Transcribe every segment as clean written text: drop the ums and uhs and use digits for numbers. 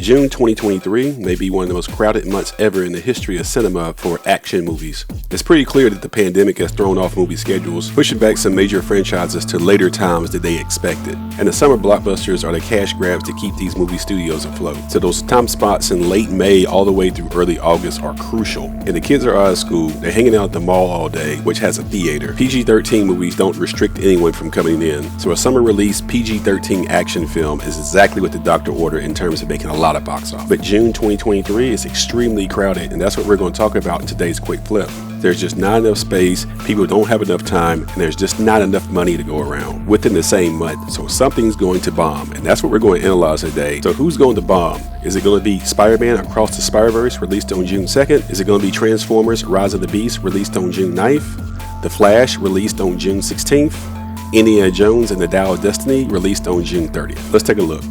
June 2023 may be one of the most crowded months ever in the history of cinema for action movies. It's pretty clear that the pandemic has thrown off movie schedules, pushing back some major franchises to later times than they expected. And the summer blockbusters are the cash grabs to keep these movie studios afloat. So those time spots in late May all the way through early August are crucial. And the kids are out of school, they're hanging out at the mall all day, which has a theater. PG-13 movies don't restrict anyone from coming in, so a summer release PG-13 action film is exactly what the doctor ordered in terms of making a lot of box office. But June 2023 is extremely crowded, and that's what we're going to talk about in today's quick flip. There's just not enough space, people don't have enough time, and there's just not enough money to go around within the same month. So something's going to bomb, and that's what we're going to analyze today. So who's going to bomb? Is it going to be Spider-Man Across the SpiderVerse, released on June 2nd? Is it going to be Transformers Rise of the Beast, released on June 9th? The Flash, released on June 16th? Indiana Jones and the Dial of Destiny, released on June 30th. Let's take a look.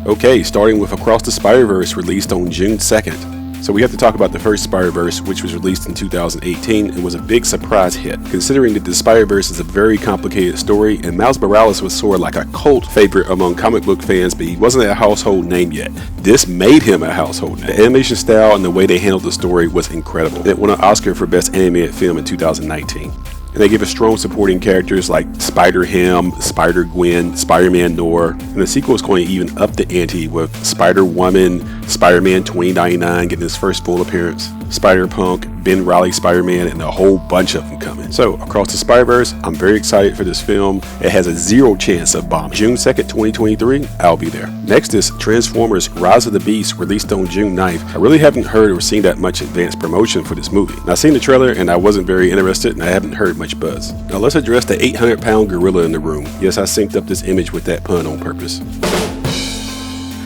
Okay, starting with Across the Spider-Verse, released on June 2nd. So we have to talk about the first SpiderVerse, which was released in 2018 and was a big surprise hit, considering that the SpiderVerse is a very complicated story, and Miles Morales was sort of like a cult favorite among comic book fans, but he wasn't a household name yet. This made him a household name. The animation style and the way they handled the story was incredible. It won an Oscar for Best Animated Film in 2019. And they give us strong supporting characters like Spider-Ham, Spider-Gwen, Spider-Man Noir, and the sequel is going to even up the ante with Spider-Woman, Spider-Man 2099 getting his first full appearance, Spider-Punk, Ben Reilly Spider-Man, and a whole bunch of them coming. So, Across the Spider-Verse, I'm very excited for this film. It has a 0 chance of bombing. June 2nd, 2023, I'll be there. Next is Transformers Rise of the Beast, released on June 9th. I really haven't heard or seen that much advanced promotion for this movie. Now, I've seen the trailer and I wasn't very interested, and I haven't heard much buzz. Now, let's address the 800-pound gorilla in the room. Yes, I synced up this image with that pun on purpose.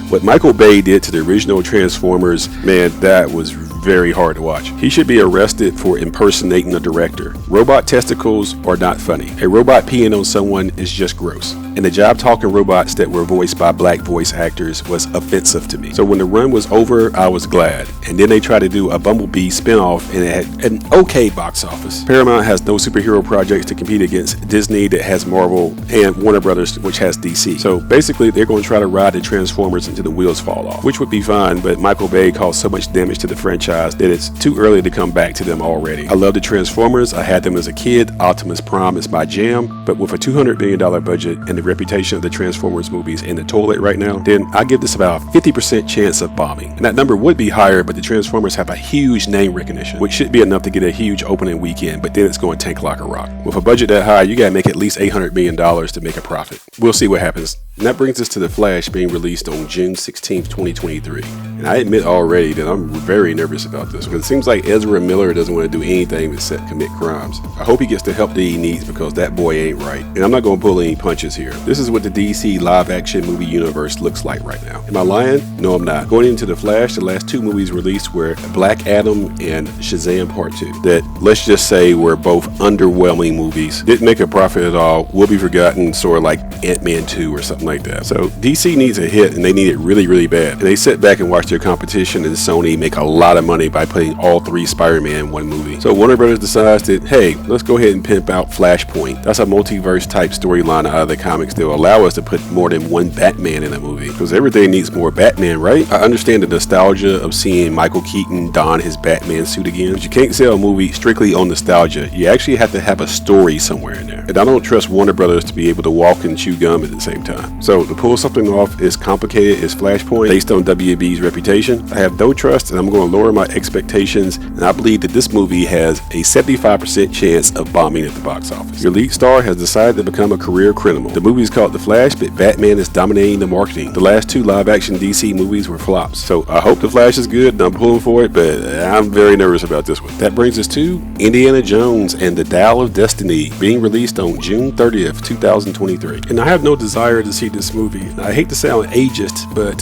What Michael Bay did to the original Transformers, man, that was very hard to watch. He should be arrested for impersonating a director. Robot testicles are not funny. A robot peeing on someone is just gross. And the job talking robots that were voiced by black voice actors was offensive to me. So when the run was over, I was glad. And then they tried to do a Bumblebee spinoff, and it had an okay box office. Paramount has no superhero projects to compete against Disney that has Marvel, and Warner Brothers, which has DC. So basically, they're going to try to ride the Transformers until the wheels fall off, which would be fine, but Michael Bay caused so much damage to the franchise that it's too early to come back to them already. I love the Transformers. I had them as a kid. Optimus Prime is my jam, but with a $200 million budget and the reputation of the Transformers movies in the toilet right now, then I give this about a 50% chance of bombing. And that number would be higher, but the Transformers have a huge name recognition, which should be enough to get a huge opening weekend, but then it's going to tank like a rock. With a budget that high, you gotta make at least $800 million to make a profit. We'll see what happens. And that brings us to The Flash being released on June 16th, 2023. And I admit already that I'm very nervous about this, because it seems like Ezra Miller doesn't want to do anything except commit crimes. I hope he gets the help that he needs, because that boy ain't right. And I'm not going to pull any punches here. This is what the DC live action movie universe looks like right now. Am I lying? No, I'm not. Going into The Flash, the last 2 movies released were Black Adam and Shazam Part 2. That, let's just say, were both underwhelming movies. Didn't make a profit at all. Will be forgotten, sort of like Ant-Man 2 or something like that. So DC needs a hit, and they need it really, really bad. And they sit back and watch their competition and Sony make a lot of money by putting all 3 Spider-Man in one movie. So Warner Brothers decides that, hey, let's go ahead and pimp out Flashpoint. That's a multiverse type storyline out of the comics that will allow us to put more than one Batman in a movie, because everything needs more Batman, right? I understand the nostalgia of seeing Michael Keaton don his Batman suit again, but you can't sell a movie strictly on nostalgia. You actually have to have a story somewhere in there. And I don't trust Warner Brothers to be able to walk and chew gum at the same time. So to pull something off as complicated as Flashpoint based on WB's reputation, I have no trust, and I'm going to lower my expectations, and I believe that this movie has a 75% chance of bombing at the box office. Your lead star has decided to become a career criminal. The movie is called The Flash, but Batman is dominating the marketing. The last 2 live-action DC movies were flops. So I hope The Flash is good, and I'm pulling for it, but I'm very nervous about this one. That brings us to Indiana Jones and the Dial of Destiny, being released on June 30th, 2023. And I have no desire to see this movie. I hate to sound ageist, but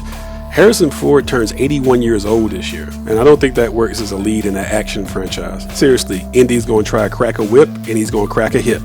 Harrison Ford turns 81 years old this year, and I don't think that works as a lead in an action franchise. Seriously, Indy's going to try to crack a whip, and he's going to crack a hip.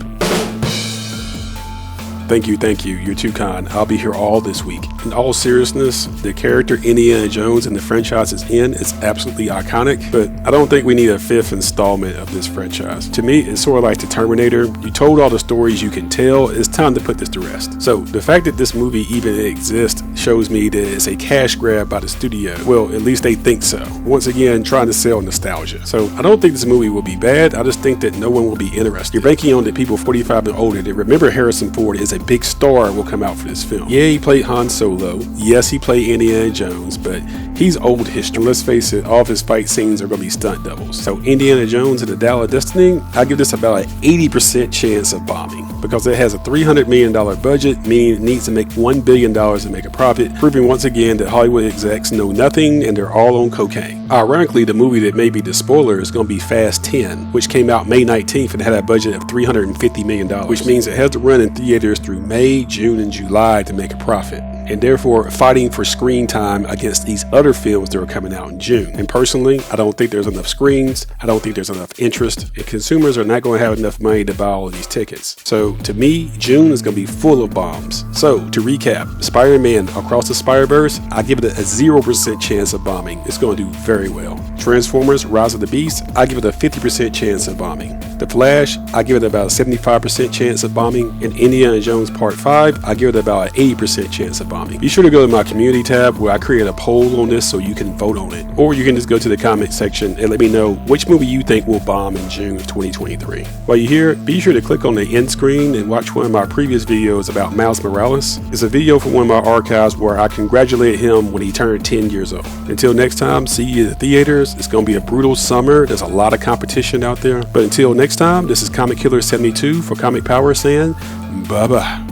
Thank you. You're too kind. I'll be here all this week. In all seriousness, the character Indiana Jones and the franchise is in. It's absolutely iconic, but I don't think we need a 5th installment of this franchise. To me, it's sort of like the Terminator. You told all the stories you can tell. It's time to put this to rest. So the fact that this movie even exists shows me that it's a cash grab by the studio. Well, at least they think so. Once again, trying to sell nostalgia. So I don't think this movie will be bad. I just think that no one will be interested. You're banking on that people 45 and older that remember Harrison Ford is a big star will come out for this film. Yeah, he played Han Solo. Yes, he played Indiana Jones, but he's old history. Let's face it, all of his fight scenes are going to be stunt doubles. So Indiana Jones and the Dial of Destiny, I give this about an 80% chance of bombing because it has a $300 million budget, meaning it needs to make $1 billion to make a profit, proving once again that Hollywood execs know nothing and they're all on cocaine. Ironically, the movie that may be the spoiler is going to be Fast 10, which came out May 19th and had a budget of $350 million, which means it has to run in theaters through May, June, and July to make a profit, and therefore fighting for screen time against these other films that are coming out in June. And personally, I don't think there's enough screens, I don't think there's enough interest, and consumers are not going to have enough money to buy all of these tickets. So to me, June is going to be full of bombs. So to recap, Spider-Man Across the SpiderVerse, I give it a 0% chance of bombing. It's going to do very well. Transformers Rise of the Beast, I give it a 50% chance of bombing. The Flash, I give it about a 75% chance of bombing. And Indiana Jones Part 5, I give it about an 80% chance of bombing. Be sure to go to my community tab where I create a poll on this so you can vote on it. Or you can just go to the comment section and let me know which movie you think will bomb in June of 2023. While you're here, be sure to click on the end screen and watch one of my previous videos about Miles Morales. It's a video from one of my archives where I congratulate him when he turned 10 years old. Until next time, see you at the theaters. It's going to be a brutal summer. There's a lot of competition out there. But until next time, this is Comic Killer 72 for Comic Power saying bye-bye.